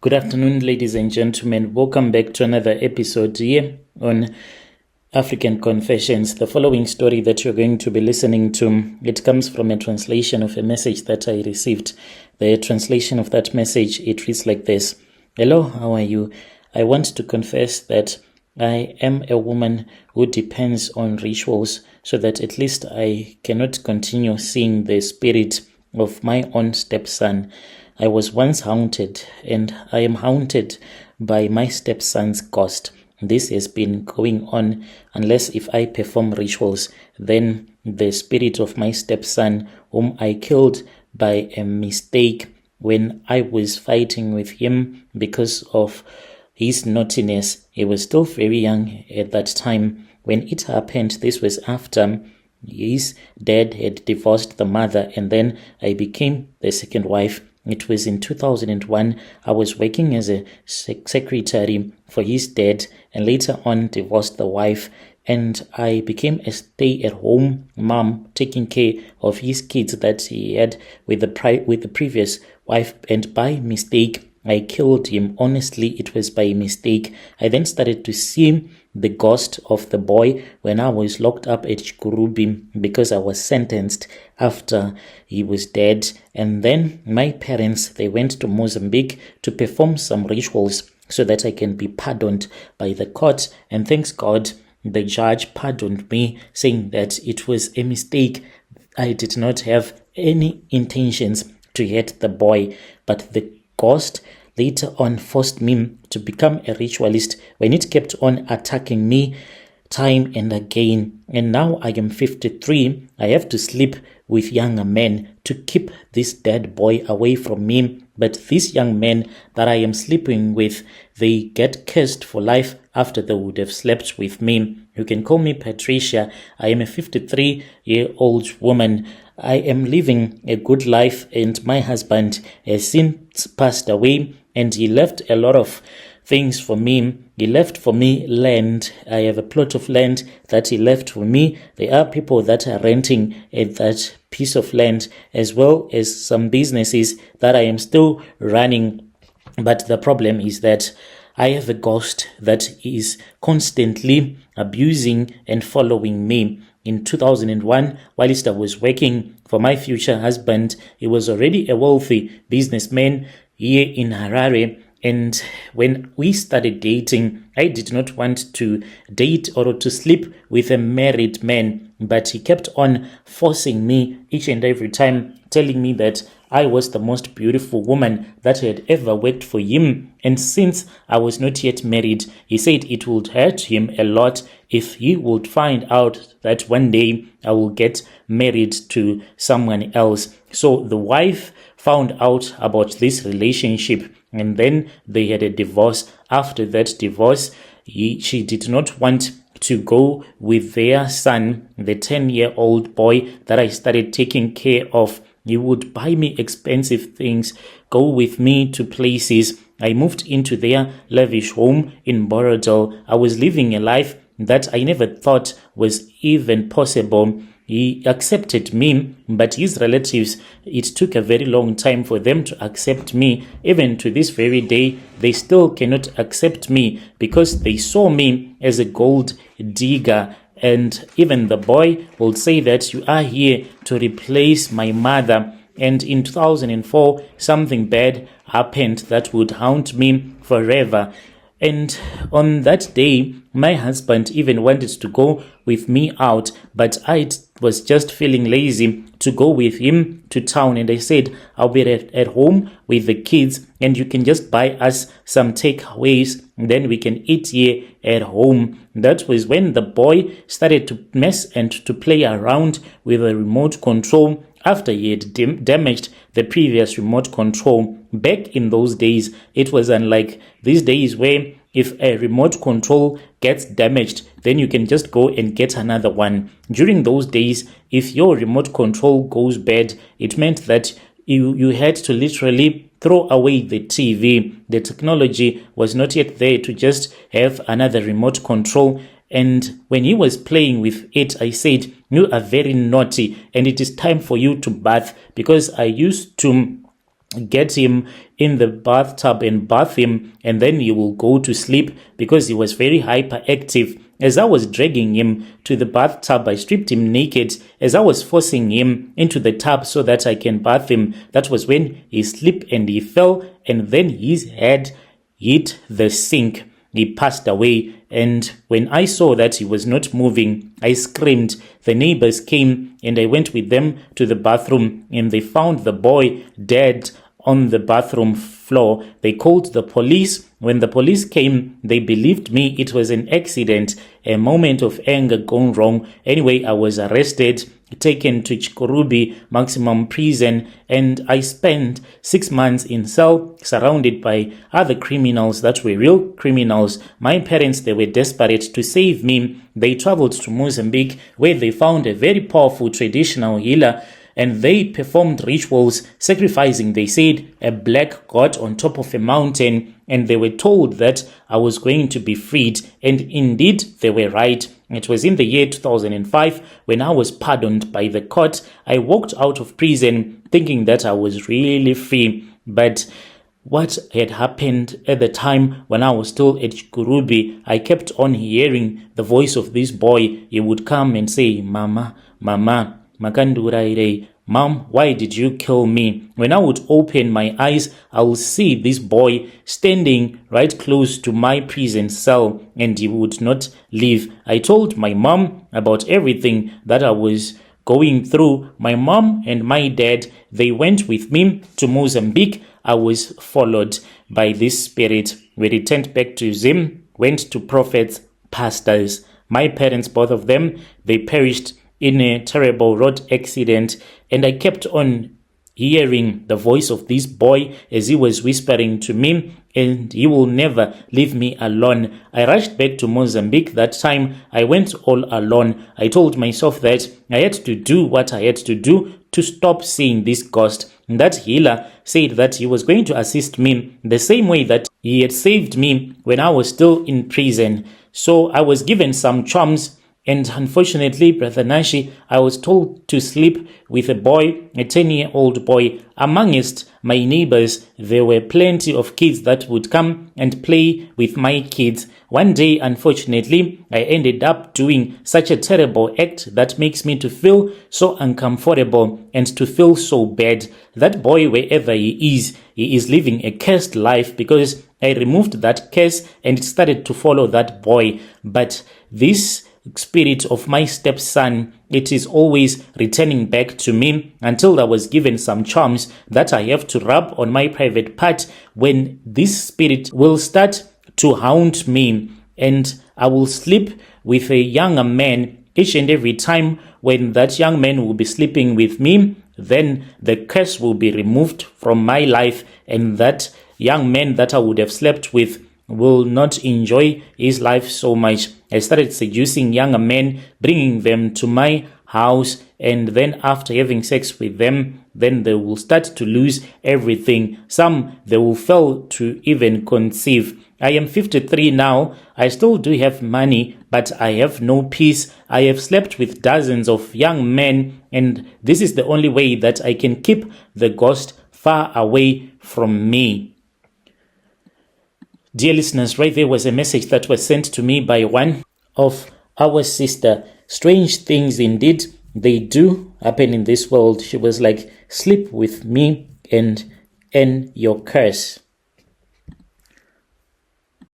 Good afternoon, ladies and gentlemen. Welcome back to another episode here on African Confessions. The following story that you're going to be listening to, it comes from a translation of a message that I received. The translation of that message, it reads like this. Hello, how are you? I want to confess that I am a woman who depends on rituals so that at least I cannot continue seeing the spirit of my own stepson. I was once haunted, and I am haunted by my stepson's ghost. This has been going on unless if I perform rituals, then the spirit of my stepson, whom I killed by a mistake when I was fighting with him because of his naughtiness. He was still very young at that time. When it happened, this was after his dad had divorced the mother, and then I became the second wife. It was in 2001. I was working as a secretary for his dad, and later on divorced the wife, and I became a stay-at-home mom, taking care of his kids that he had with the previous wife, and by mistake I killed him. Honestly, it was by mistake. I then started to see the ghost of the boy when I was locked up at Chikurubi because I was sentenced after he was dead. And then my parents, they went to Mozambique to perform some rituals so that I can be pardoned by the court. And thanks God, the judge pardoned me, saying that it was a mistake. I did not have any intentions to hurt the boy, but the ghost later on forced me to become a ritualist when it kept on attacking me time and again. And now I am 53. I have to sleep with younger men to keep this dead boy away from me. But these young men that I am sleeping with, they get cursed for life after they would have slept with me. You can call me Patricia. I am a 53-year-old woman. I am living a good life, and my husband has since passed away, and he left a lot of things for me. He left for me land. I have a plot of land that he left for me. There are people that are renting at that piece of land, as well as some businesses that I am still running. But the problem is that I have a ghost that is constantly abusing and following me. In 2001, whilst I was working for my future husband, he was already a wealthy businessman here in Harare. And when we started dating, I did not want to date or to sleep with a married man, but he kept on forcing me each and every time, telling me that I was the most beautiful woman that had ever worked for him. And since I was not yet married, he said it would hurt him a lot if he would find out that one day I will get married to someone else. So the wife found out about this relationship, and then they had a divorce. After that divorce, she did not want to go with their son, the 10-year-old boy that I started taking care of. He would buy me expensive things, go with me to places. I moved into their lavish home in Borodale. I was living a life that I never thought was even possible. He accepted me, but his relatives, it took a very long time for them to accept me. Even to this very day, they still cannot accept me because they saw me as a gold digger. And even the boy will say that you are here to replace my mother. And in 2004, something bad happened that would haunt me forever. And on that day, my husband even wanted to go with me out, but I was just feeling lazy to go with him to town. And I said, I'll be at home with the kids, and you can just buy us some takeaways, and then we can eat here at home. That was when the boy started to mess and to play around with the remote control after he had damaged the previous remote control. Back in those days, it was unlike these days where if a remote control gets damaged, then you can just go and get another one. During those days, if your remote control goes bad, it meant that you had to literally throw away the TV. The technology was not yet there to just have another remote control. And when he was playing with it, I said, you are very naughty and it is time for you to bath, because I used to get him in the bathtub and bath him, and then he will go to sleep because he was very hyperactive. As I was dragging him to the bathtub, I stripped him naked. As I was forcing him into the tub so that I can bath him, that was when he slipped and he fell, and then his head hit the sink. He passed away, and when I saw that he was not moving, I screamed. The neighbors came, and I went with them to the bathroom, and they found the boy dead on the bathroom floor. They called the police. When the police came, they believed me it was an accident, a moment of anger gone wrong. Anyway, I was arrested, taken to Chikurubi maximum prison, and I spent 6 months in cell surrounded by other criminals that were real criminals. My parents, they were desperate to save me. They traveled to Mozambique, where they found a very powerful traditional healer, and they performed rituals, sacrificing, they said, a black god on top of a mountain, and they were told that I was going to be freed, and indeed they were right. It was in the year 2005 when I was pardoned by the court. I walked out of prison thinking that I was really free, but what had happened at the time when I was still at Chikurubi, I kept on hearing the voice of this boy. He would come and say, "Mama, Mama, Makanduraire, Mom, why did you kill me?" When I would open my eyes, I will see this boy standing right close to my prison cell, and he would not leave. I told my mom about everything that I was going through. My mom and my dad, they went with me to Mozambique. I was followed by this spirit. We returned back to Zim, went to prophets, pastors. My parents, both of them, they perished in a terrible road accident, and I kept on hearing the voice of this boy as he was whispering to me, and he will never leave me alone. I rushed back to Mozambique. That time I went all alone. I told myself that I had to do what I had to do to stop seeing this ghost. And that healer said that he was going to assist me the same way that he had saved me when I was still in prison. So I was given some charms, and unfortunately, Brother Nashi, I was told to sleep with a boy, a 10-year-old boy. Amongst my neighbors, there were plenty of kids that would come and play with my kids. One day, unfortunately, I ended up doing such a terrible act that makes me to feel so uncomfortable and to feel so bad. That boy, wherever he is living a cursed life because I removed that curse and it started to follow that boy. But this spirit of my stepson, it is always returning back to me until I was given some charms that I have to rub on my private part. When this spirit will start to haunt me, and I will sleep with a younger man each and every time when that young man will be sleeping with me, then the curse will be removed from my life, and that young man that I would have slept with will not enjoy his life so much. I started seducing younger men, bringing them to my house, and then after having sex with them, then they will start to lose everything. Some, they will fail to even conceive. I am 53 now. I still do have money, but I have no peace. I have slept with dozens of young men, and this is the only way that I can keep the ghost far away from me. Dear listeners, right there was a message that was sent to me by one of our sister. Strange things indeed, they do happen in this world. She was like, sleep with me and end your curse.